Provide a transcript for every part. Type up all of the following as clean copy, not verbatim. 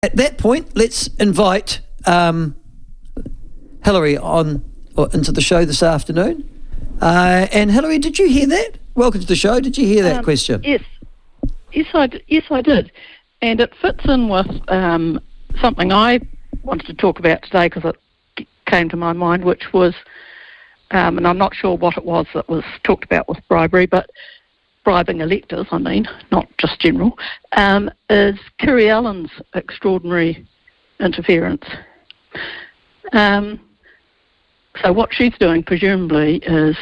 At that point, let's invite Hilary into the show this afternoon. And Hilary, did you hear that? Welcome to the show. Did you hear that question? Yes, I did. And it fits in with something I wanted to talk about today because it came to my mind, which was, and I'm not sure what it was that was talked about with bribery, but bribing electors, not just general, is Kiri Allen's extraordinary interference. So what she's doing, presumably, is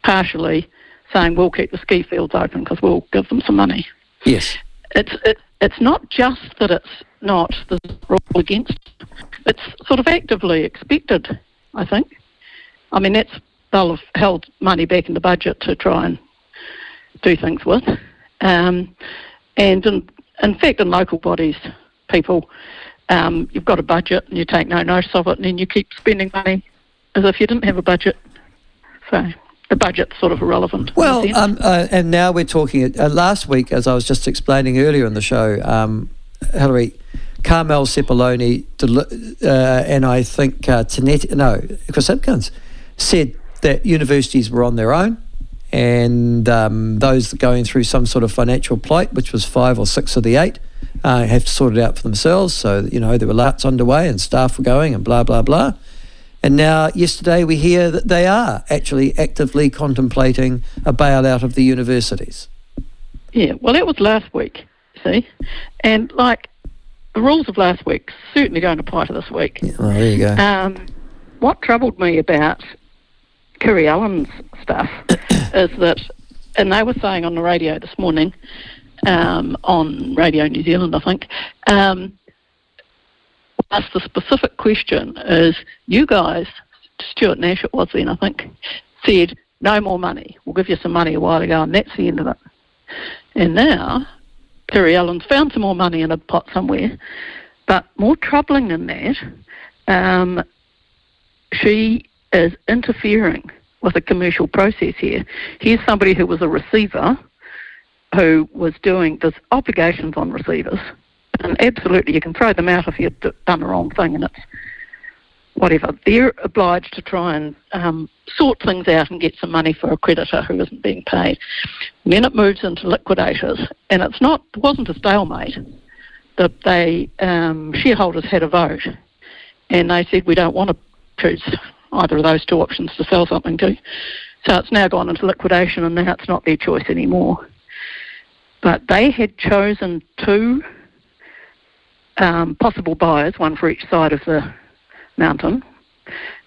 partially saying we'll keep the ski fields open because we'll give them some money. Yes. It's not just that it's not the rule against it. It's sort of actively expected, I think. They'll have held money back in the budget to try and do things with. And in fact, in local bodies, people, you've got a budget and you take no notice of it, and then you keep spending money as if you didn't have a budget. So the budget's sort of irrelevant. Well, and now we're talking, last week, as I was just explaining earlier in the show, Hilary, Carmel Cepoloni and I think Chris Hipkins said that universities were on their own, and those going through some sort of financial plight, which was 5 or 6 of the 8, have to sort it out for themselves. So, there were louts underway and staff were going and blah, blah, blah. And now, yesterday, we hear that they are actually actively contemplating a bailout of the universities. Yeah, well, that was last week, see? And, the rules of last week certainly don't apply to this week. Yeah, well, there you go. What troubled me about Kiri Allen's stuff is that, and they were saying on the radio this morning, on Radio New Zealand, I think, asked the specific question is, you guys, Stuart Nash it was then, I think, said, no more money. We'll give you some money a while ago, and that's the end of it. And now, Kiri Allen's found some more money in a pot somewhere, but more troubling than that, she is interfering with a commercial process here. Here's somebody who was a receiver who was there's obligations on receivers, and absolutely you can throw them out if you've done the wrong thing, and it's whatever. They're obliged to try and sort things out and get some money for a creditor who isn't being paid. And then it moves into liquidators, and it wasn't a stalemate. They shareholders had a vote, and they said we don't want to choose either of those two options to sell something to. So it's now gone into liquidation, and now it's not their choice anymore. But they had chosen 2 possible buyers, one for each side of the mountain,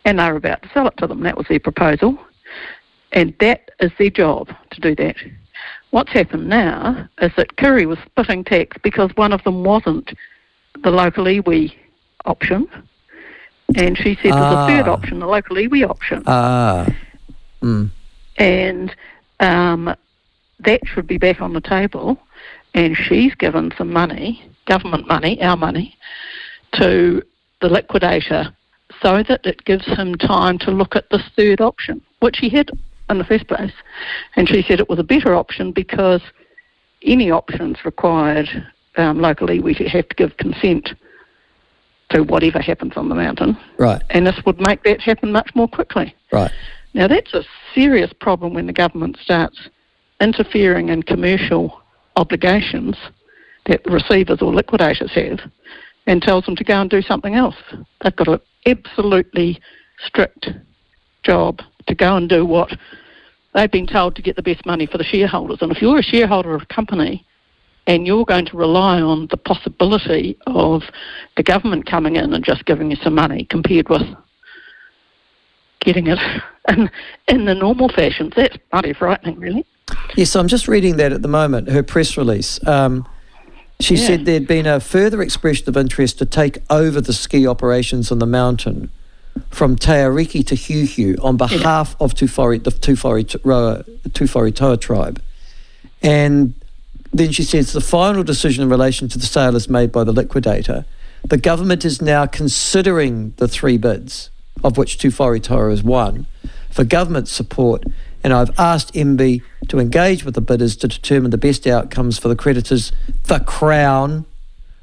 and they were about to sell it to them. That was their proposal, and that is their job to do that. What's happened now is that Kiri was splitting tax because one of them wasn't the local iwi option, and she said there's a third option, the local iwi option. And that should be back on the table, and she's given some money, government money, our money, to the liquidator so that it gives him time to look at this third option, which he had in the first place. And she said it was a better option because any options required local iwi to have to give consent to whatever happens on the mountain. Right. And this would make that happen much more quickly. Right. Now, that's a serious problem when the government starts interfering in commercial obligations that the receivers or liquidators have and tells them to go and do something else. They've got an absolutely strict job to go and do what they've been told to get the best money for the shareholders. And if you're a shareholder of a company and you're going to rely on the possibility of the government coming in and just giving you some money compared with getting it in the normal fashions, that's bloody frightening, really. Yes, I'm just reading that at the moment, her press release. She said there'd been a further expression of interest to take over the ski operations on the mountain from Te Ariki to Hiuhiu on behalf of the Tūwhare Toa tribe. And then she says the final decision in relation to the sale is made by the liquidator. The government is now considering the 3 bids, of which Tūwhare Toa is one, for government support, and I've asked MB to engage with the bidders to determine the best outcomes for the creditors, the Crown,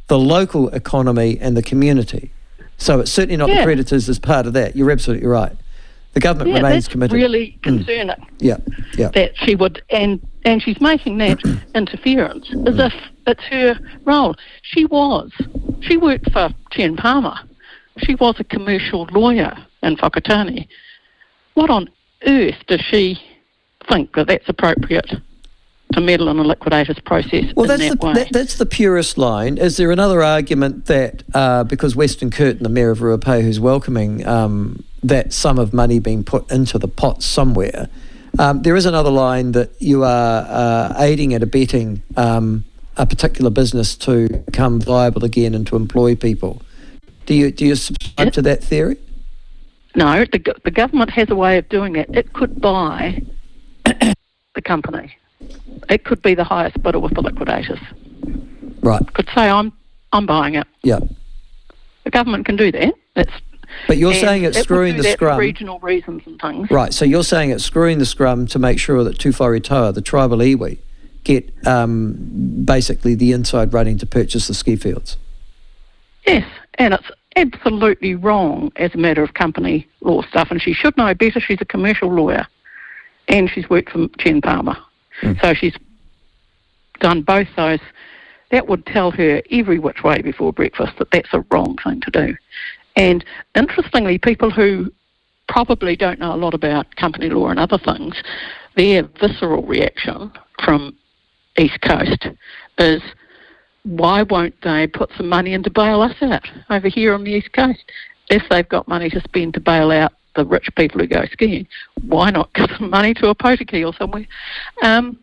the local economy and the community. So it's certainly not the creditors as part of that. You're absolutely right. The government remains committed. That's really concerning. That she would, and she's making that interference as if it's her role. She worked for Jen Palmer. She was a commercial lawyer in Whakatane. What on earth does she think that that's appropriate to meddle in a liquidator's process in that way? That's the purest line. Is there another argument that because Western Curtin, the Mayor of Ruape, who's welcoming that sum of money being put into the pot somewhere, there is another line that you are aiding and abetting a particular business to become viable again and to employ people. Do you subscribe to that theory? No, the government has a way of doing it. It could buy the company. It could be the highest bidder with the liquidators. Right. It could say, I'm buying it. Yeah. The government can do that. But you're saying it's screwing the scrum. For regional reasons and things. Right, so you're saying it's screwing the scrum to make sure that Tuwharetoa, the tribal iwi, get basically the inside running to purchase the ski fields. Yes, and it's absolutely wrong as a matter of company law stuff, and she should know better. She's a commercial lawyer, and she's worked for Jen Palmer. So she's done both those. That would tell her every which way before breakfast that that's a wrong thing to do. And interestingly, people who probably don't know a lot about company law and other things, their visceral reaction from East Coast is, why won't they put some money in to bail us out over here on the East Coast? If they've got money to spend to bail out the rich people who go skiing, why not give some money to a Potiki or somewhere? And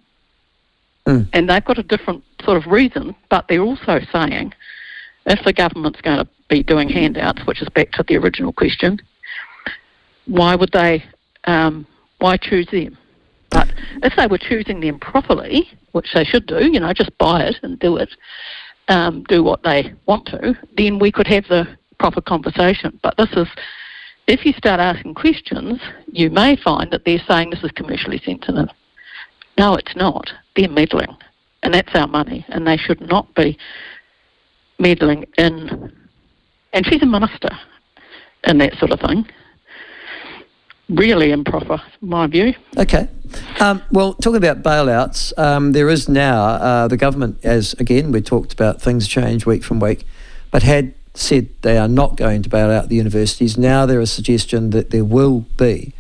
they've got a different sort of reason, but they're also saying, if the government's going to be doing handouts, which is back to the original question, why would they, why choose them? But if they were choosing them properly, which they should do, just buy it and do it, do what they want to, then we could have the proper conversation. But this is, if you start asking questions, you may find that they're saying this is commercially sensitive. No, it's not. They're meddling, and that's our money, and they should not be meddling in, and she's a minister in that sort of thing. Really improper, in my view. Okay. Well, talking about bailouts, there is now, the government, as again, we talked about things change week from week, but had said they are not going to bail out the universities. Now there is a suggestion that there will be.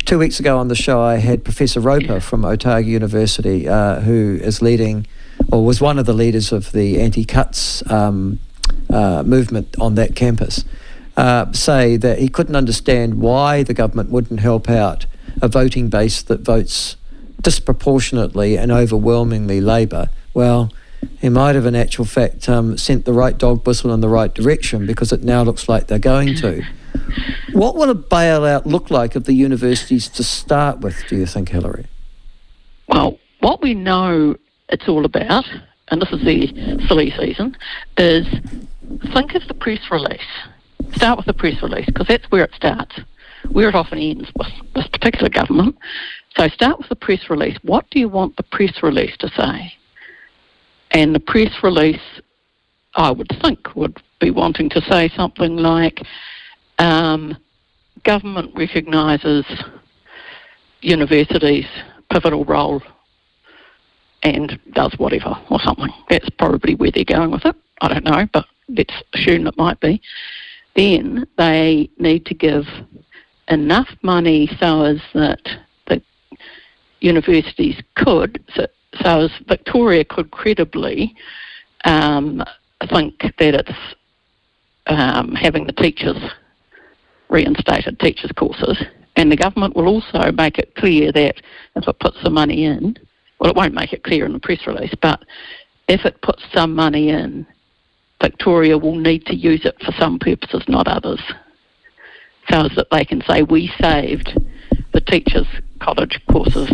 2 weeks ago on the show, I had Professor Roper from Otago University, who is leading, or was one of the leaders of the anti-cuts movement on that campus, say that he couldn't understand why the government wouldn't help out a voting base that votes disproportionately and overwhelmingly Labour. Well, he might have in actual fact sent the right dog whistle in the right direction, because it now looks like they're going to. What will a bailout look like of the universities to start with, do you think, Hilary? Well, what we know it's all about, and this is the silly season, is think of the press release. Start with the press release, because that's where it starts, where it often ends with this particular government. So start with the press release. What do you want the press release to say? And the press release, I would think, would be wanting to say something like, government recognises universities' pivotal role and does whatever, or something. That's probably where they're going with it. I don't know, but let's assume it might be. Then they need to give enough money so as that the universities could, so as Victoria could credibly think that it's having the teachers reinstated, teachers' courses, and the government will also make it clear that if it puts the money in, well, it won't make it clear in the press release, but if it puts some money in, Victoria will need to use it for some purposes, not others, so as that they can say, we saved the teachers' college courses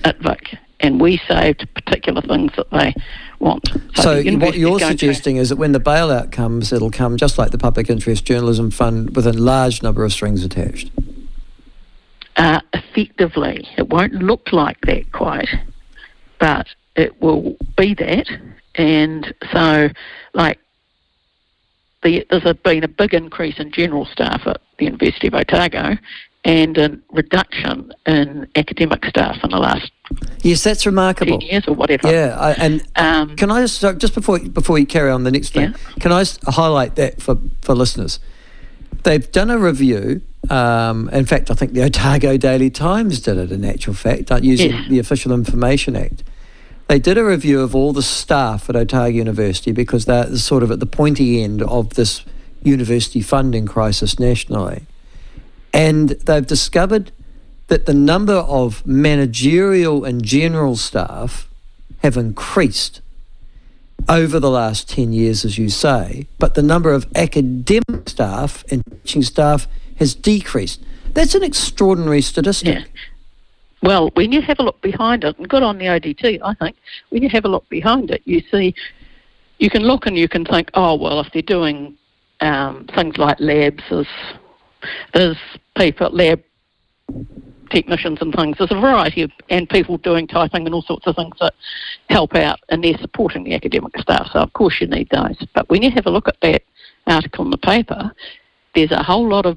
at Vic, and we saved particular things that they want. So what you're suggesting is that when the bailout comes, it'll come just like the Public Interest Journalism Fund with a large number of strings attached. Effectively. It won't look like that quite, but it will be that. And so, like, there's been a big increase in general staff at the University of Otago and a reduction in academic staff in the last yes, that's remarkable. 10 years or whatever. Yeah, can I just before you carry on the next thing, can I just highlight that for listeners? They've done a review. In fact, I think the Otago Daily Times did it, in actual fact, using the Official Information Act. They did a review of all the staff at Otago University because they're sort of at the pointy end of this university funding crisis nationally. And they've discovered that the number of managerial and general staff have increased over the last 10 years, as you say, but the number of academic staff and teaching staff has decreased. That's an extraordinary statistic. Yeah. Well, when you have a look behind it, and good on the ODT, I think, when you have a look behind it, you see, you can look and you can think, oh, well, if they're doing things like labs, there's people, lab technicians and things, there's a variety of, and people doing typing and all sorts of things that help out, and they're supporting the academic staff, so of course you need those. But when you have a look at that article in the paper, there's a whole lot of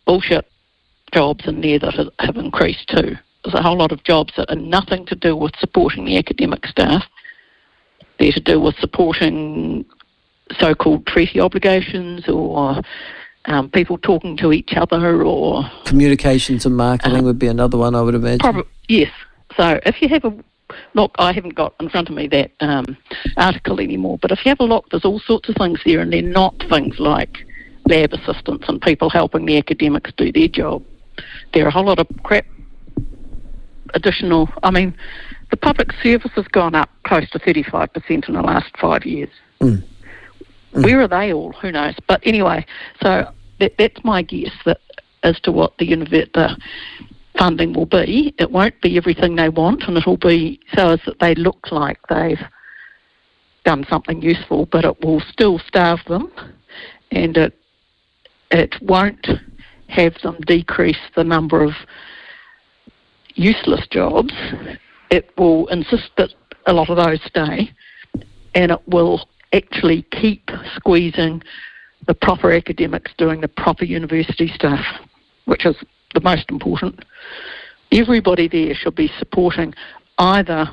bullshit jobs in there that have increased too. There's a whole lot of jobs that are nothing to do with supporting the academic staff. They're to do with supporting so-called treaty obligations or people talking to each other, or communications and marketing would be another one, I would imagine. Yes. So if you have a look, I haven't got in front of me that article anymore, but if you have a look, there's all sorts of things there, and they're not things like lab assistants and people helping the academics do their job. There are a whole lot of crap additional. I mean, the public service has gone up close to 35% in the last 5 years. Where are they all? Who knows? But anyway, so that's my guess that as to what the funding will be. It won't be everything they want, and it'll be so as that they look like they've done something useful, but it will still starve them, and it won't have them decrease the number of useless jobs. It will insist that a lot of those stay, and it will actually keep squeezing the proper academics doing the proper university stuff, which is the most important. Everybody there should be supporting either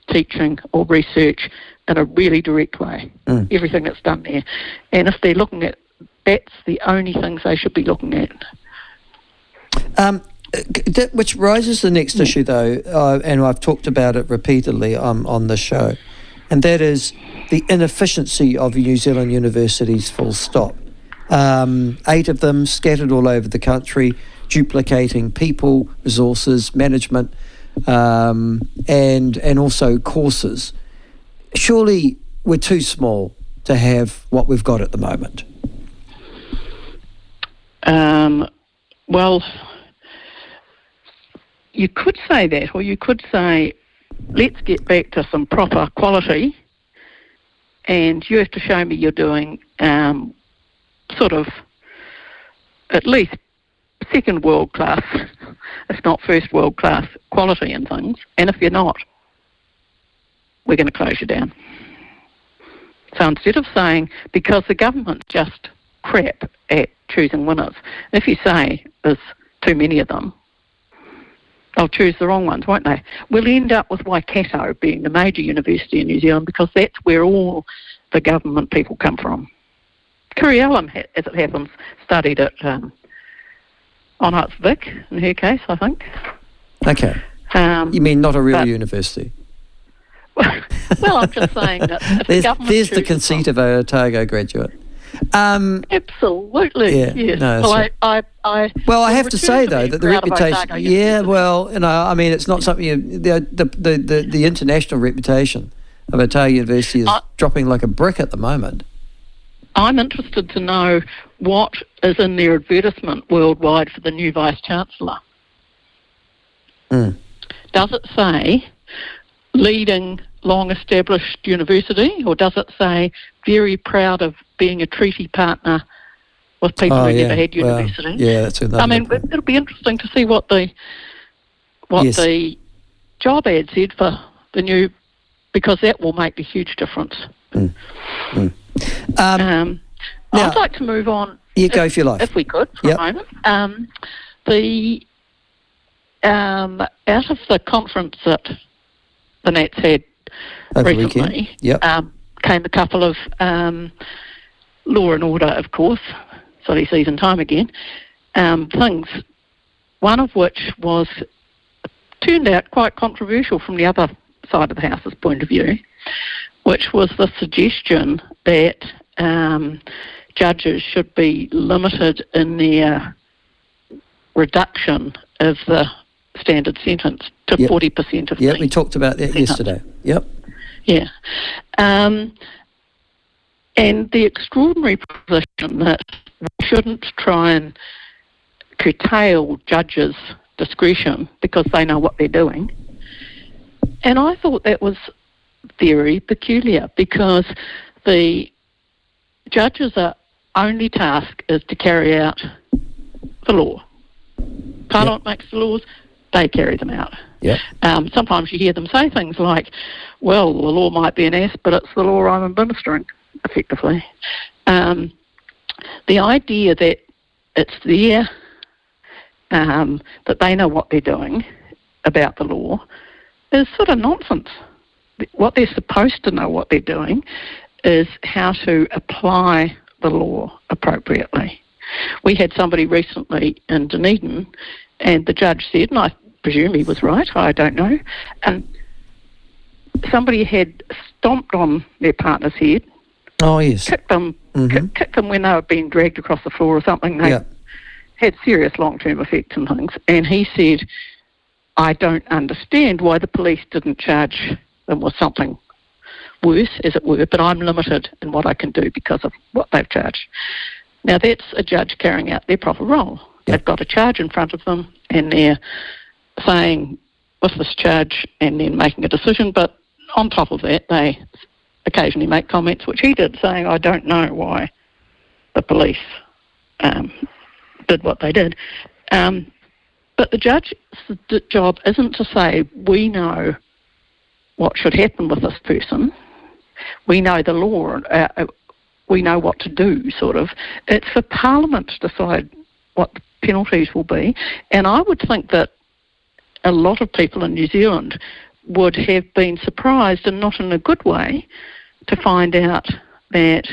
teaching or research in a really direct way, everything that's done there. And if they're looking at, that's the only things they should be looking at. Which raises the next issue, though, and I've talked about it repeatedly on the show, and that is the inefficiency of New Zealand universities, full stop. 8 of them scattered all over the country, duplicating people, resources, management, and also courses. Surely we're too small to have what we've got at the moment. Well, you could say that, or you could say, let's get back to some proper quality, and you have to show me you're doing sort of at least second world class, if not first world class quality in things. And if you're not, we're going to close you down. So instead of saying, because the government's just crap at choosing winners, if you say there's too many of them, they'll choose the wrong ones, won't they? We'll end up with Waikato being the major university in New Zealand because that's where all the government people come from. Curiellum, as it happens, studied at it's Vic, in her case, I think. Okay. You mean not a real university? Well, I'm just saying that if the government there's the conceit of a Otago graduate. Absolutely, yeah, yes. No, well, I have to say though that the reputation. Yeah, well, I mean, it's not something. The international reputation of Otago University is dropping like a brick at the moment. I'm interested to know what is in their advertisement worldwide for the new Vice-Chancellor. Does it say leading long-established university, or does it say very proud of being a treaty partner with people who never had university? Well, that's another point. It'll be interesting to see what the job ad said for because that will make a huge difference. Now, I'd like to move on. Go if you like. If we could, for a moment. Out of the conference that the Nats had over recently, weekend. Came a couple of law and order, of course, silly season time again, things, one of which turned out quite controversial from the other side of the House's point of view, which was the suggestion that judges should be limited in their reduction of the standard sentence to 40% of we talked about that yesterday. Yeah. And the extraordinary position that we shouldn't try and curtail judges' discretion because they know what they're doing. And I thought that was very peculiar because the judges' only task is to carry out the law. Parliament makes the laws, they carry them out. Sometimes you hear them say things like, well, the law might be an ass, but it's the law I'm administering, effectively. The idea that it's there, that they know what they're doing about the law is sort of nonsense. What they're supposed to know what they're doing is how to apply the law appropriately. We had somebody recently in Dunedin, and the judge said, and I presume he was right, I don't know, somebody had stomped on their partner's head, kicked them when they were being dragged across the floor or something. They had serious long-term effects and things. And he said, I don't understand why the police didn't charge them with something worse, as it were, but I'm limited in what I can do because of what they've charged. Now, that's a judge carrying out their proper role. They've got a charge in front of them, and they're saying, with this charge, and then making a decision. But on top of that, they occasionally make comments, which he did, saying, I don't know why the police did what they did. But the judge's job isn't to say, we know what should happen with this person. We know the law. We know what to do, sort of. It's for Parliament to decide what the penalties will be. And I would think that a lot of people in New Zealand would have been surprised, and not in a good way, to find out that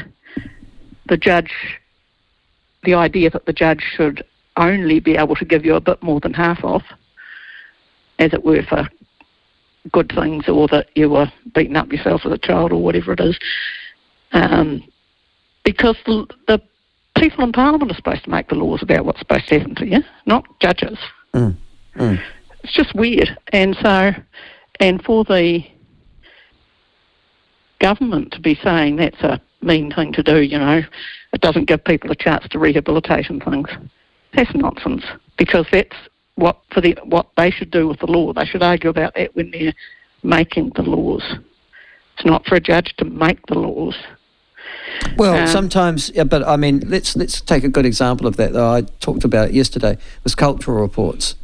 the idea that the judge should only be able to give you a bit more than half off, as it were, for good things, or that you were beating up yourself as a child or whatever it is. Because the people in Parliament are supposed to make the laws about what's supposed to happen to you, not judges. It's just weird. And for the government to be saying that's a mean thing to do, it doesn't give people a chance to rehabilitate and things, that's nonsense, because that's what they should do with the law. They should argue about that when they're making the laws. It's not for a judge to make the laws. Well, sometimes, but I mean, let's take a good example of that, though. I talked about it yesterday, was cultural reports,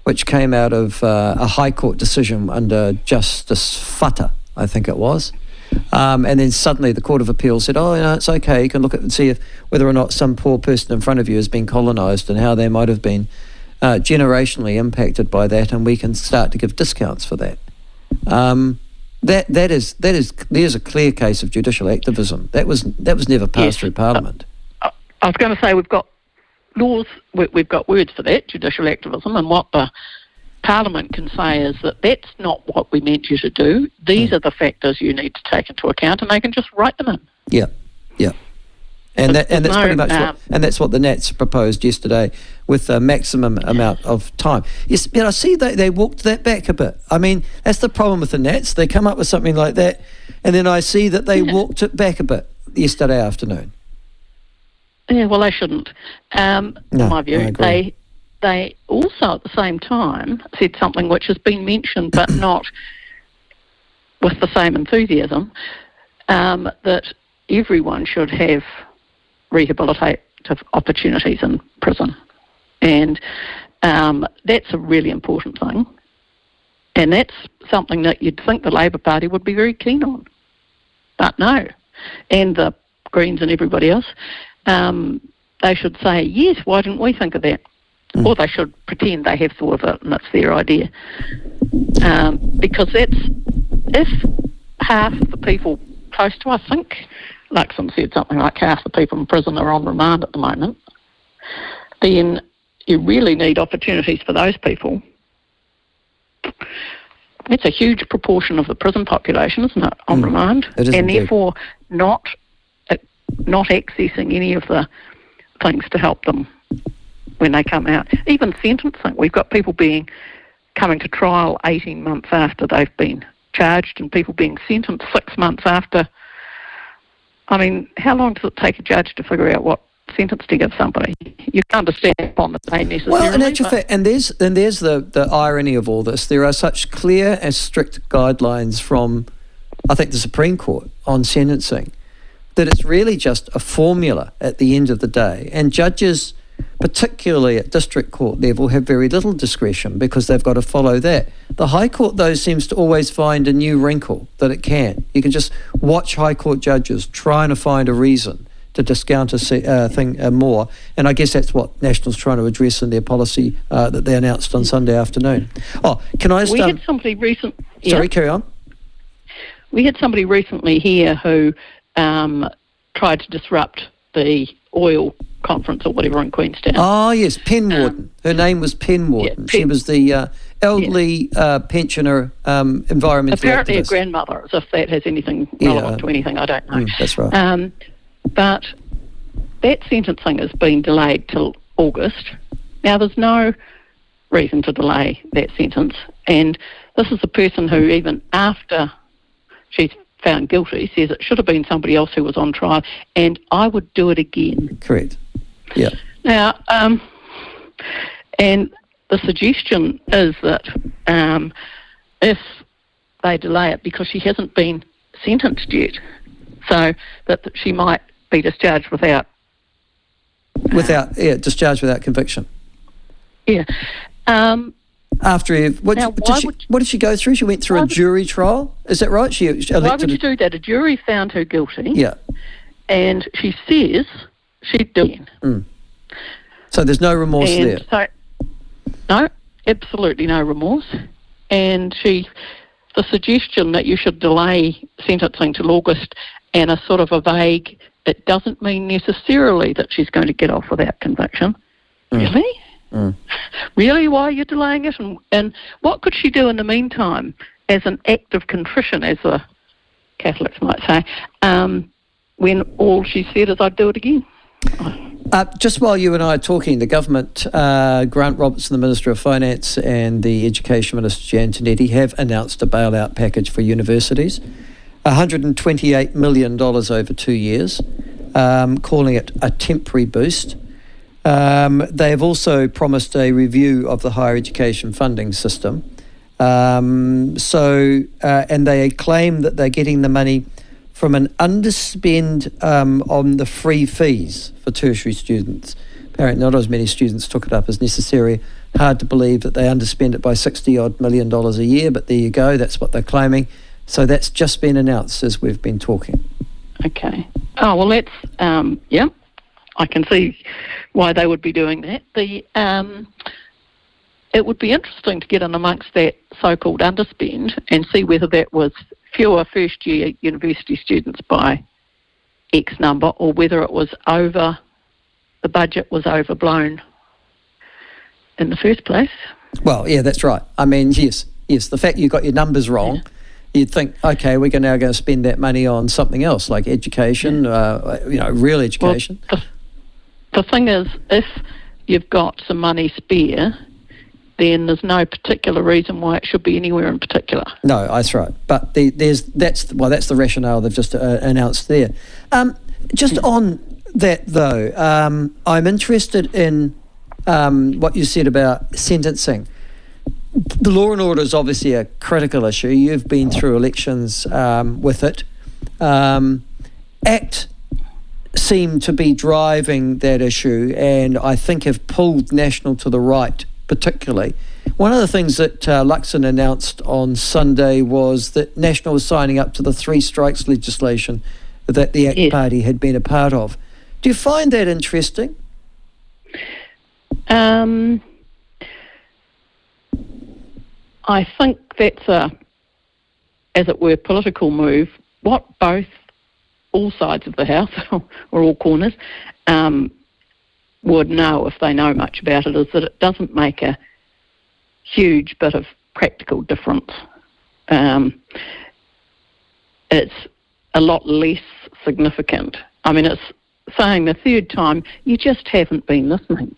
which came out of a High Court decision under Justice Fata, I think it was. And then suddenly the Court of Appeal said, it's okay, you can look at and see whether or not some poor person in front of you has been colonised and how they might have been generationally impacted by that, and we can start to give discounts for that. There's a clear case of judicial activism. That was never passed through Parliament. I was going to say we've got laws, we've got words for that, judicial activism, and what the Parliament can say is that that's not what we meant you to do. These are the factors you need to take into account, and they can just write them in. Yeah. And that's pretty much that's what the Nats proposed yesterday, with a maximum amount of time. Yes, but I see they walked that back a bit. I mean, that's the problem with the Nats. They come up with something like that, and then I see that they walked it back a bit yesterday afternoon. Yeah, well, they shouldn't. In my view, I agree. They also at the same time said something which has been mentioned, but not with the same enthusiasm, that everyone should have rehabilitative opportunities in prison. And that's a really important thing. And that's something that you'd think the Labor Party would be very keen on. But no. And the Greens and everybody else, they should say, yes, why didn't we think of that? Or they should pretend they have thought of it and it's their idea. Because if half the people close to, I think Luxon said something like half the people in prison are on remand at the moment, then you really need opportunities for those people. It's a huge proportion of the prison population, isn't it, on remand? It is, and indeed. therefore not accessing any of the things to help them when they come out. Even sentencing. We've got people coming to trial 18 months after they've been charged, and people being sentenced 6 months after. I mean, how long does it take a judge to figure out what sentence to give somebody? You can't understand upon the day necessarily. Well, in actual fact, and there's the irony of all this. There are such clear and strict guidelines from, I think, the Supreme Court on sentencing, that it's really just a formula at the end of the day. And judges, particularly at district court level, have very little discretion because they've got to follow that. The High Court, though, seems to always find a new wrinkle that it can. You can just watch High Court judges trying to find a reason to discount a thing more. And I guess that's what National's trying to address in their policy that they announced on Sunday afternoon. Oh, can I just... We had somebody Sorry, carry on. We had somebody recently here who tried to disrupt the oil conference or whatever in Queenstown. Oh, yes, Penn Warden. Her name was Penn Warden. She was the elderly pensioner environmental Apparently activist. a grandmother, as if that has anything relevant to anything, I don't know. That's right. But that sentencing has been delayed till August. Now, there's no reason to delay that sentence. And this is a person who, even after she's found guilty, says it should have been somebody else who was on trial, and I would do it again. Correct. Yeah. Now, and the suggestion is that if they delay it because she hasn't been sentenced yet, so that she might be discharged without discharged without conviction. Yeah. After what did she go through? She went through a jury trial. Is that right? She elected. Why would you do that? A jury found her guilty. Yeah. And she says she'd do it. So there's no remorse there. So, no, absolutely no remorse. And the suggestion that you should delay sentencing till August and a sort of a vague, it doesn't mean necessarily that she's going to get off without conviction. Really? Really? Why are you delaying it? And what could she do in the meantime as an act of contrition, as the Catholics might say, when all she said is, I'd do it again? Just while you and I are talking, the government, Grant Robertson, the Minister of Finance, and the Education Minister, Jan Tinetti, have announced a bailout package for universities, $128 million over 2 years, calling it a temporary boost. They have also promised a review of the higher education funding system. And they claim that they're getting the money from an underspend on the free fees for tertiary students. Apparently not as many students took it up as necessary. Hard to believe that they underspend it by $60-odd million a year, but there you go, that's what they're claiming. So that's just been announced as we've been talking. Okay. Oh, well, that's, yeah, I can see why they would be doing that. It would be interesting to get in amongst that so-called underspend and see whether that was fewer first-year university students by X number, or whether it was the budget was overblown in the first place. Well, yeah, that's right. I mean, yes, the fact you got your numbers wrong, you'd think, okay, we're now going to spend that money on something else, like education, real education. Well, the thing is, if you've got some money spare, then there's no particular reason why it should be anywhere in particular. No, that's right. But that's the rationale they've just announced there. Just on that, though, I'm interested in what you said about sentencing. The law and order is obviously a critical issue. You've been through elections with it. ACT seem to be driving that issue, and I think have pulled National to the right particularly. One of the things that Luxon announced on Sunday was that National was signing up to the 3 strikes legislation that the ACT Party had been a part of. Do you find that interesting? I think that's a, as it were, political move. What all sides of the House, or all corners, would know if they know much about it is that it doesn't make a huge bit of practical difference. It's a lot less significant. I mean, it's saying the third time, you just haven't been listening.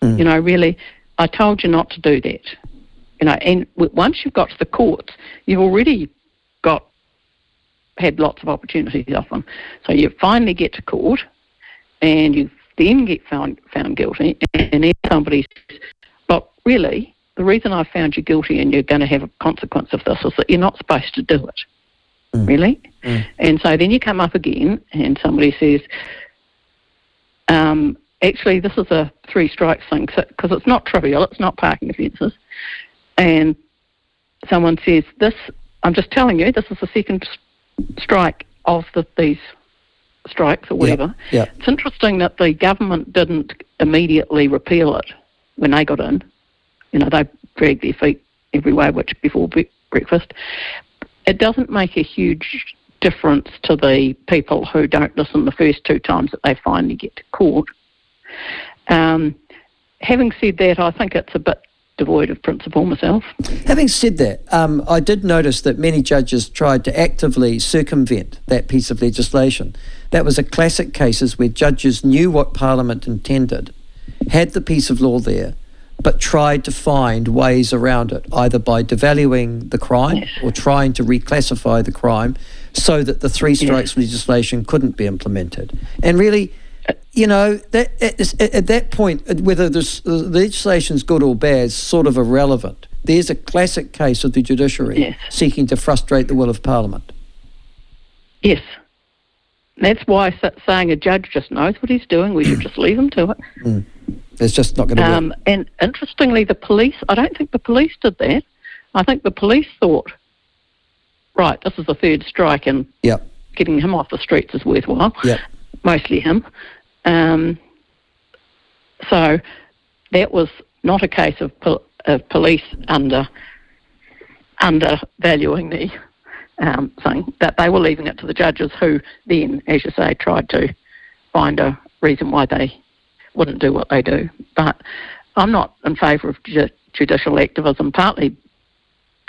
You know, really, I told you not to do that. You know, and once you've got to the courts, you've already had lots of opportunities of them. So you finally get to court, and you then get found guilty, and then somebody says, but really, the reason I found you guilty and you're going to have a consequence of this is that you're not supposed to do it. Really? And so then you come up again, and somebody says, actually, this is a 3 strikes thing, because it's not trivial, it's not parking offences. And someone says, I'm just telling you, this is the second strike of these strikes or whatever. Yeah. It's interesting that the government didn't immediately repeal it when they got in. You know, they dragged their feet every way before breakfast. It doesn't make a huge difference to the people who don't listen the first 2 times that they finally get to court. Having said that, I think it's a bit devoid of principle myself. Having said that, I did notice that many judges tried to actively circumvent that piece of legislation. That was a classic cases where judges knew what Parliament intended, had the piece of law there, but tried to find ways around it, either by devaluing the crime or trying to reclassify the crime so that the 3 strikes legislation couldn't be implemented. And really, you know, that at that point, whether the legislation's good or bad is sort of irrelevant. There's a classic case of the judiciary seeking to frustrate the will of Parliament. Yes. That's why saying a judge just knows what he's doing, we should just leave him to it. It's just not going to work. And interestingly, the police, I don't think the police did that. I think the police thought, right, this is the 3rd strike, and getting him off the streets is worthwhile. Mostly him. So that was not a case of police undervaluing the thing, that they were leaving it to the judges who then, as you say, tried to find a reason why they wouldn't do what they do. But I'm not in favour of judicial activism, partly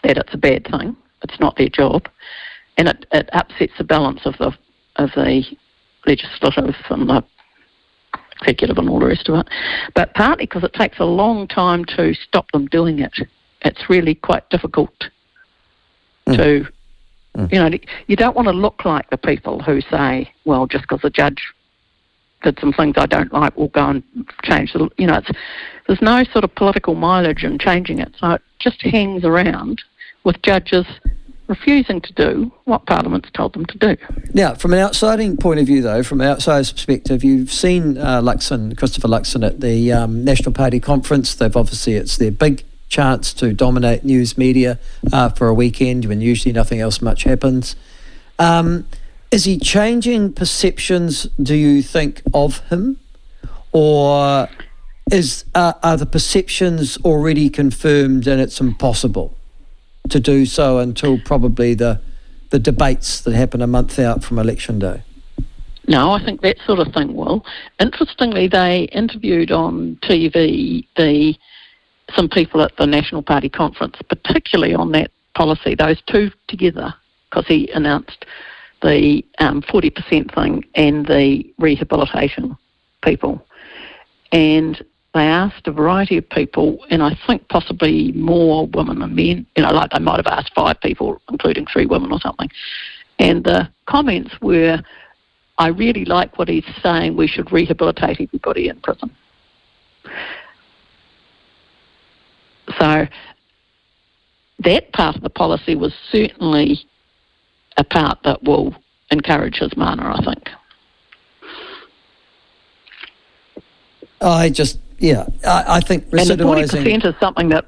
that it's a bad thing. It's not their job. And it upsets the balance of the legislative and the executive and all the rest of it. But partly because it takes a long time to stop them doing it. It's really quite difficult to, you know, you don't want to look like the people who say, well, just because the judge did some things I don't like, we'll go and change the, you know, there's no sort of political mileage in changing it. So it just hangs around with judges refusing to do what Parliament's told them to do. Now, from an outside point of view, though, from an outsider's perspective, you've seen Christopher Luxon at the National Party conference. It's their big chance to dominate news media for a weekend when usually nothing else much happens. Is he changing perceptions, do you think, of him? Or are the perceptions already confirmed and it's impossible to do so until probably the debates that happen a month out from election day? No, I think that sort of thing will. Interestingly, they interviewed on TV some people at the National Party conference, particularly on that policy, those 2 together, because he announced the 40% thing and the rehabilitation people. And they asked a variety of people, and I think possibly more women than men, you know, like they might have asked 5 people, including 3 women or something. And the comments were, I really like what he's saying, we should rehabilitate everybody in prison. So that part of the policy was certainly a part that will encourage his mana, I think. I just I think and the recidivising... 40% is something that,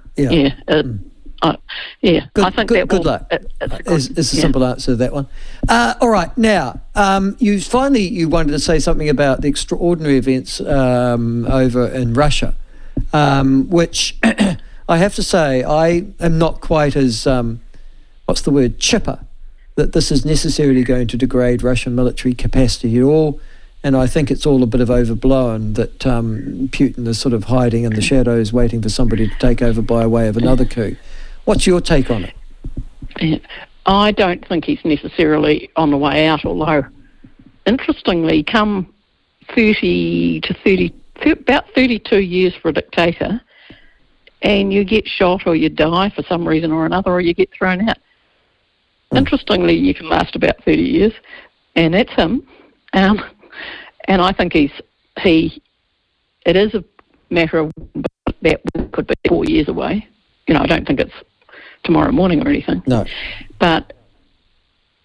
I think that good luck is the simple answer to that one. All right, now, you wanted to say something about the extraordinary events over in Russia, which I have to say I am not quite as, chipper, that this is necessarily going to degrade Russian military capacity at all. And I think it's all a bit of overblown that Putin is sort of hiding in the shadows waiting for somebody to take over by way of another coup. What's your take on it? Yeah. I don't think he's necessarily on the way out, although, interestingly, come about 32 years for a dictator, and you get shot or you die for some reason or another, or you get thrown out. Interestingly, you can last about 30 years, and that's him. And I think it is a matter of that could be 4 years away. I don't think it's tomorrow morning or anything. No. But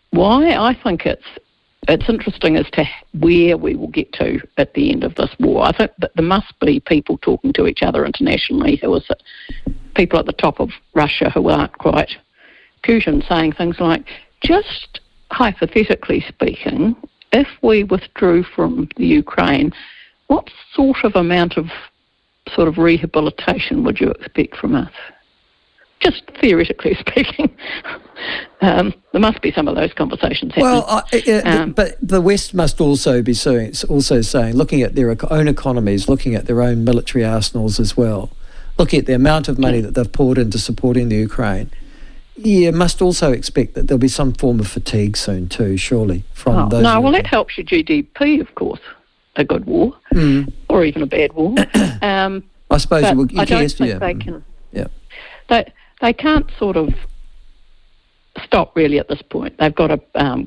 why I think it's interesting as to where we will get to at the end of this war. I think that there must be people talking to each other internationally who are people at the top of Russia who aren't quite Putin, saying things like, just hypothetically speaking, if we withdrew from the Ukraine, what sort of amount of sort of rehabilitation would you expect from us? Just theoretically speaking. There must be some of those conversations happening. Well, but the West must also be saying, looking at their own economies, looking at their own military arsenals as well, looking at the amount of money that they've poured into supporting the Ukraine, must also expect that there'll be some form of fatigue soon too, surely, from those... No, well, that helps your GDP, of course, a good war, or even a bad war. I suppose I don't think they can... Yeah. They can't sort of stop really at this point. They've got to...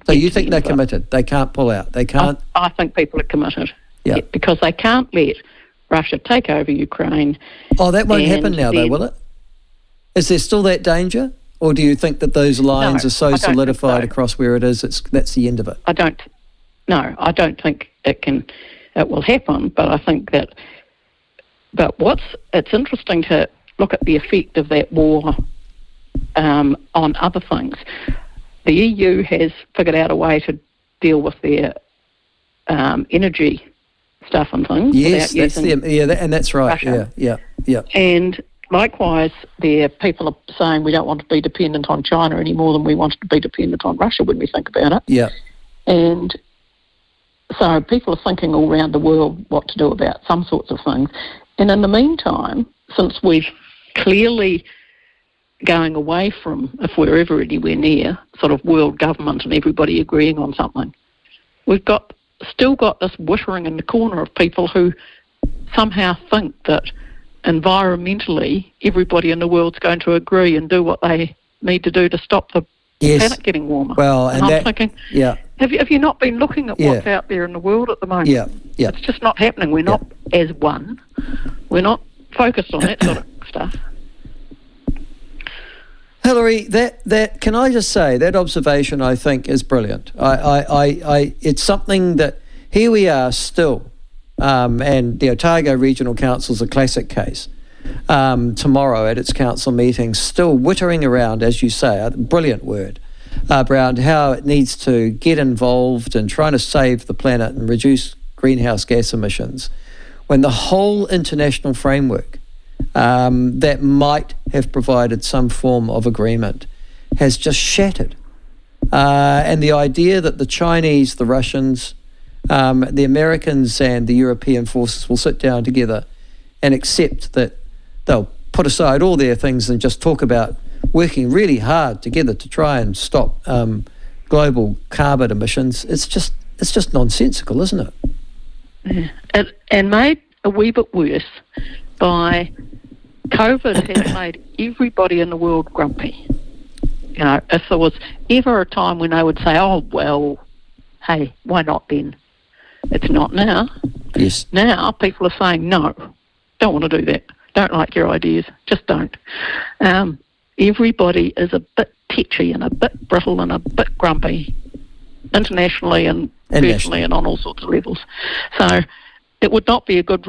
so you think they're committed? They can't pull out? They can't... I think people are committed. Yeah. Because they can't let Russia take over Ukraine. Oh, that won't happen now, though, will it? Is there still that danger? Or do you think that those lines are so solidified across where it is, that's the end of it? I don't think it will happen, but I think that... But it's interesting to look at the effect of that war on other things. The EU has figured out a way to deal with their energy stuff and things. Yes, and that's right. Russia. Yeah. And likewise, people are saying we don't want to be dependent on China any more than we wanted to be dependent on Russia when we think about it. Yeah. And so people are thinking all around the world what to do about some sorts of things. And in the meantime, since we've clearly going away from, if we're ever anywhere near, sort of world government and everybody agreeing on something, we've still got this whittering in the corner of people who somehow think that environmentally everybody in the world's going to agree and do what they need to do to stop the planet getting warmer. Well, and I'm thinking, have you not been looking at what's out there in the world at the moment? Yeah. It's just not happening. We're not as one. We're not focused on that sort of stuff. Hilary, that can I just say that observation I think is brilliant. It's something that here we are still, and the Otago Regional Council is a classic case. Tomorrow at its council meeting, still whittering around, as you say, a brilliant word, around how it needs to get involved in trying to save the planet and reduce greenhouse gas emissions, when the whole international framework that might have provided some form of agreement has just shattered. And the idea that the Chinese, the Russians, the Americans and the European forces will sit down together and accept that they'll put aside all their things and just talk about working really hard together to try and stop global carbon emissions, it's just nonsensical, isn't it? Yeah. And made a wee bit worse by COVID has made everybody in the world grumpy. If there was ever a time when they would say, oh, well, hey, why not then? It's not now. Yes. Now people are saying, no, don't want to do that. Don't like your ideas. Just don't. Everybody is a bit tetchy and a bit brittle and a bit grumpy, internationally and personally and on all sorts of levels. So it would not be a good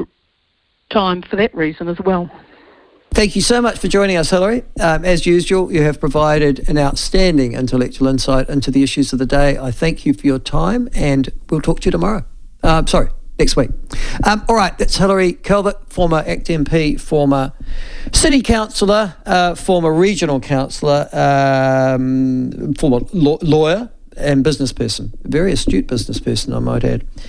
time for that reason as well. Thank you so much for joining us, Hilary. As usual, you have provided an outstanding intellectual insight into the issues of the day. I thank you for your time, and we'll talk to you tomorrow. Next week. All right, that's Hilary Calvert, former ACT MP, former City Councillor, former Regional Councillor, former lawyer and business person. Very astute business person, I might add.